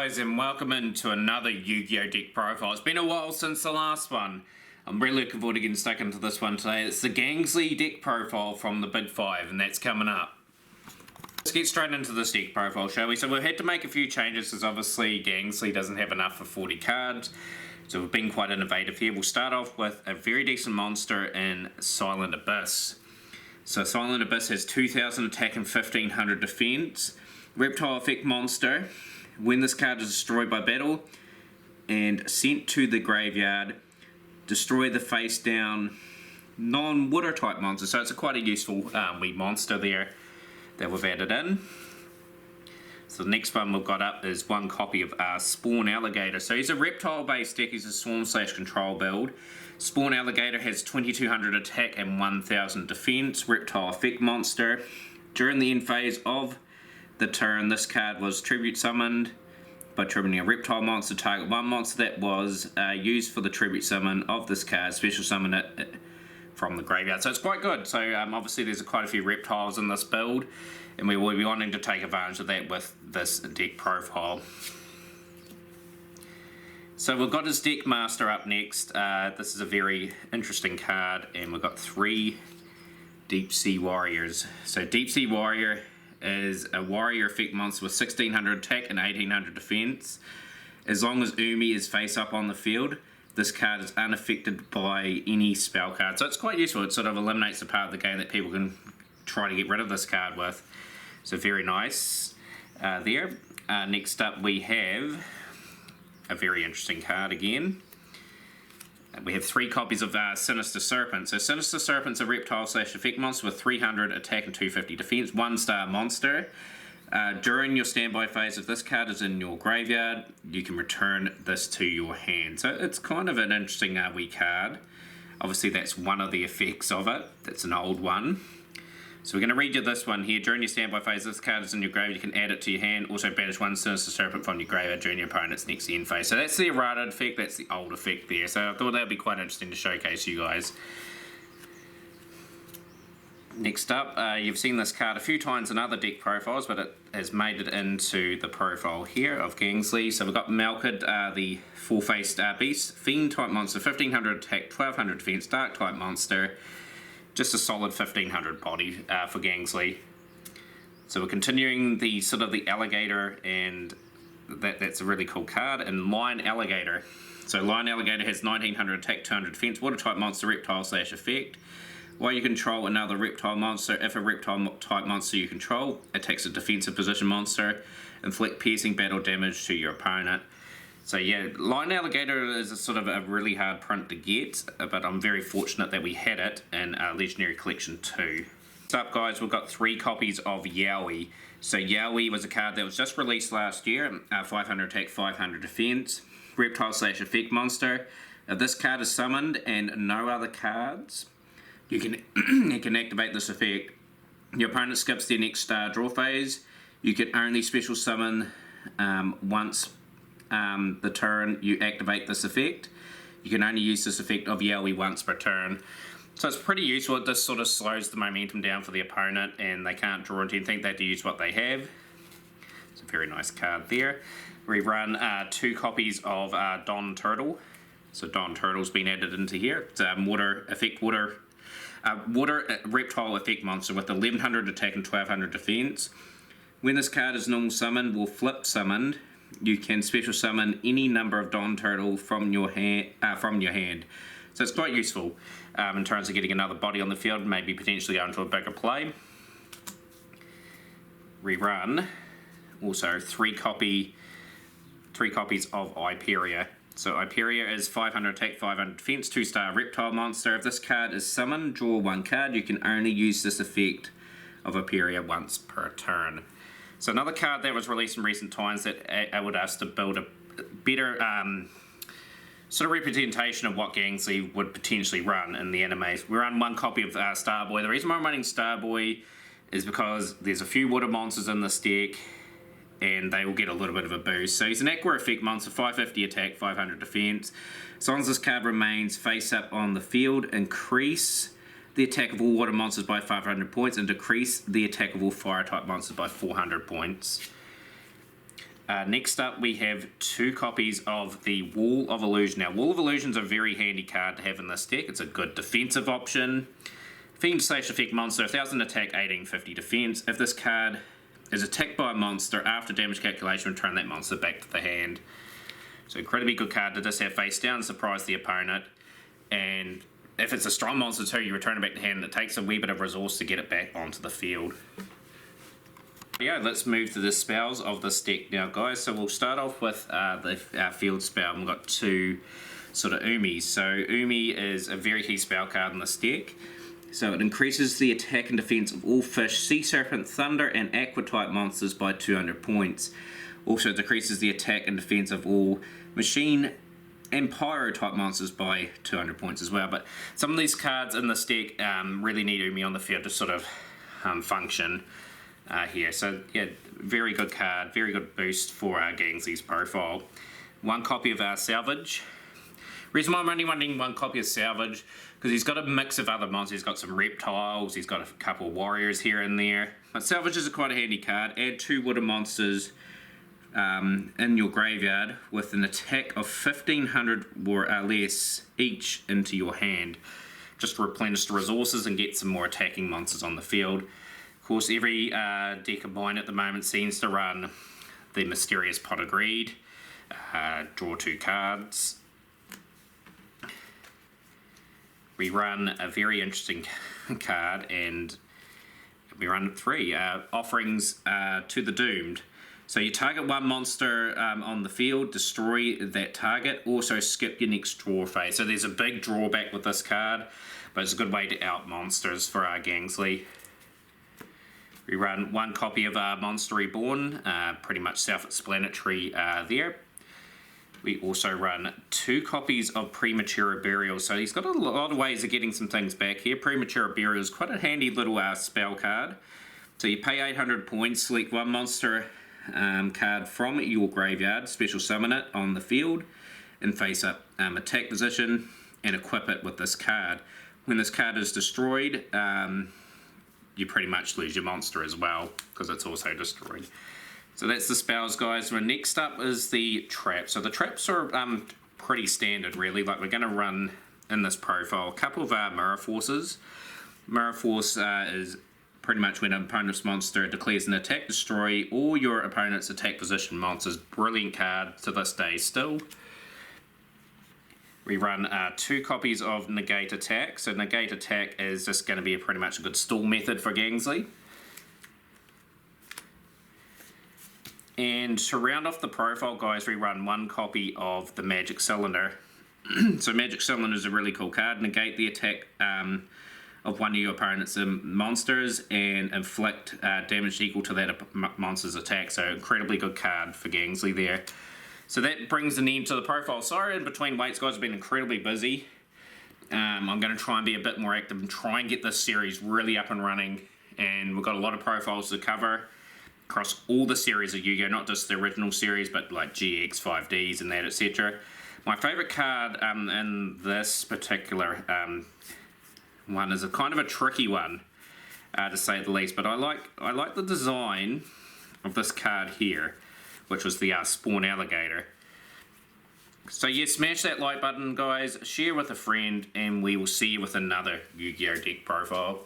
guys, and welcome into another Yu-Gi-Oh! Deck profile. It's been a while since the last one. I'm really looking forward to getting stuck into this one today. It's the Gangsley deck profile from the Big Five, and that's coming up. Let's get straight into this deck profile, shall we? So we've had to make a few changes because obviously Gangsley doesn't have enough for 40 cards. So we've been quite innovative here. We'll start off with a very decent monster in Silent Abyss. So Silent Abyss has 2000 attack and 1500 defense. Reptile effect monster. When this card is destroyed by battle and sent to the graveyard, destroy the face down non-water type monster. So it's quite a useful wee monster there that we've added in. So the next one we've got up is one copy of Spawn Alligator. So he's a reptile based deck, he's a swarm/control build. Spawn Alligator has 2200 attack and 1000 defense, reptile effect monster. During the end phase of the turn, this card was tribute summoned by tributing a reptile monster. Target one monster that was used for the tribute summon of this card, special summon it from the graveyard. So it's quite good. So obviously there's quite a few reptiles in this build, and we will be wanting to take advantage of that with this deck profile. So we've got his deck master up next. This is a very interesting card, and we've got 3 Deep Sea Warriors. So Deep Sea Warrior is a warrior effect monster with 1600 attack and 1800 defense. As long as Umi is face up on the field, this card is unaffected by any spell card. So it's quite useful. It sort of eliminates the part of the game that people can try to get rid of this card with. So very nice there. Next up we have a very interesting card again. We have 3 copies of Sinister Serpent. So Sinister Serpent's a reptile/effect monster with 300 attack and 250 defense, 1-star monster. During your standby phase, if this card is in your graveyard, you can return this to your hand. So it's kind of an interesting wee card. Obviously that's one of the effects of it. That's an old one. So we're going to read you this one here. During your standby phase, this card is in your graveyard, you can add it to your hand. Also banish 1 Sinister Serpent from your graveyard during your opponent's next end phase. So that's the errata effect, that's the old effect there. So I thought that would be quite interesting to showcase you guys. Next up, you've seen this card a few times in other deck profiles, but it has made it into the profile here of Gangsley. So we've got Malkid, the 4-faced beast, Fiend type monster, 1500 attack, 1200 defense, dark type monster. Just a solid 1500 body for Gangsley. So we're continuing the sort of the alligator, and that's a really cool card. And Lion Alligator. So Lion Alligator has 1900 attack, 200 defense, water type monster, reptile/effect. While you control another reptile monster, if a reptile type monster you control attacks a defensive position monster, inflict piercing battle damage to your opponent. So yeah, Lion Alligator is a sort of a really hard print to get, but I'm very fortunate that we had it in Legendary Collection 2. Next up guys, we've got 3 copies of Yowie. So Yowie was a card that was just released last year, 500 attack, 500 defense, reptile/effect monster. If this card is summoned and no other cards, you can activate this effect. Your opponent skips their next draw phase. You can only special summon once the turn you activate this effect. You can only use this effect of Yowie once per turn. So it's pretty useful. It just sort of slows the momentum down for the opponent, and they can't draw into anything. They have to use what they have. It's a very nice card there. We run 2 copies of Don Turtle. So Don Turtle's been added into here. It's a water reptile effect monster with 1100 attack and 1200 defense. When this card is normal summoned, will flip summoned. You can special summon any number of Don Turtle from your hand. So it's quite useful in terms of getting another body on the field, maybe potentially go into a bigger play. We run also 3 copies of Hyperia. So Hyperia is 500 attack, 500 defense, 2-star reptile monster. If this card is summoned, draw 1 card. You can only use this effect of Hyperia once per turn. So another card that was released in recent times that allowed us to build a better sort of representation of what Gangsley would potentially run in the animes. We run 1 copy of Starboy. The reason why I'm running Starboy is because there's a few water monsters in this deck, and they will get a little bit of a boost. So he's an Aqua effect monster, 550 attack, 500 defense. As long as this card remains face up on the field, increase the attack of all water monsters by 500 points and decrease the attack of all fire type monsters by 400 points. Next up, we have 2 copies of the Wall of Illusion. Now, Wall of Illusion is a very handy card to have in this deck. It's a good defensive option. Fiend/effect monster, 1000 attack, 1850 defense. If this card is attacked by a monster after damage calculation, return that monster back to the hand. So incredibly good card to just have face down, surprise the opponent. And if it's a strong monster too, you return it back to hand, and it takes a wee bit of resource to get it back onto the field. Yeah, let's move to the spells of this deck now, guys. So we'll start off with our field spell. We've got 2 sort of Umis. So Umi is a very key spell card in this deck. So it increases the attack and defense of all fish, sea serpent, thunder, and aqua type monsters by 200 points. Also decreases the attack and defense of all machine and pyro type monsters by 200 points as well. But some of these cards in this deck really need Umi on the field to sort of function here. So yeah, very good card, very good boost for Gangsley's profile. 1 copy of our Salvage. Reason why I'm only wanting 1 copy of Salvage, because he's got a mix of other monsters. He's got some reptiles, he's got a couple of warriors here and there. But Salvage is quite a handy card. Add 2 wooden monsters in your graveyard with an attack of 1500 or less each into your hand. Just to replenish the resources and get some more attacking monsters on the field. Of course, every deck of mine at the moment seems to run the Mysterious Pot of Greed. Draw 2 cards. We run a very interesting card, and we run 3 Offerings to the Doomed. So you target 1 monster on the field, destroy that target, also skip your next draw phase. So there's a big drawback with this card, but it's a good way to out monsters for our Gangsley. We run 1 copy of Monster Reborn, pretty much self-explanatory there. We also run 2 copies of Premature Burial. So he's got a lot of ways of getting some things back here. Premature Burial is quite a handy little spell card. So you pay 800 points, select 1 monster card from your graveyard, special summon it on the field in face up attack position, and equip it with this card. When this card is destroyed, you pretty much lose your monster as well, because it's also destroyed. So that's the spells, guys. Well, next up is the traps. So the traps are pretty standard, really. Like, we're going to run in this profile a couple of Mirror Forces. Mirror Force is pretty much when an opponent's monster declares an attack, destroy all your opponent's attack position monsters. Brilliant card to this day still. We run 2 copies of Negate Attack. So Negate Attack is just going to be pretty much a good stall method for Gangsley. And to round off the profile, guys, we run 1 copy of the Magic Cylinder. So Magic Cylinder is a really cool card. Negate the attack of 1 of your opponent's monsters and inflict damage equal to that monster's attack. So incredibly good card for Gangsley there. So that brings an end to the profile. Sorry, in between waits, guys, have been incredibly busy. I'm going to try and be a bit more active and try and get this series really up and running. And we've got a lot of profiles to cover across all the series of Yu-Gi-Oh! Not just the original series, but like GX, 5Ds and that, etc. My favourite card in this particular one is a kind of a tricky one, to say the least. But I like the design of this card here, which was the Spawn Alligator. So yeah, smash that like button, guys, share with a friend, and we will see you with another Yu-Gi-Oh! Deck profile.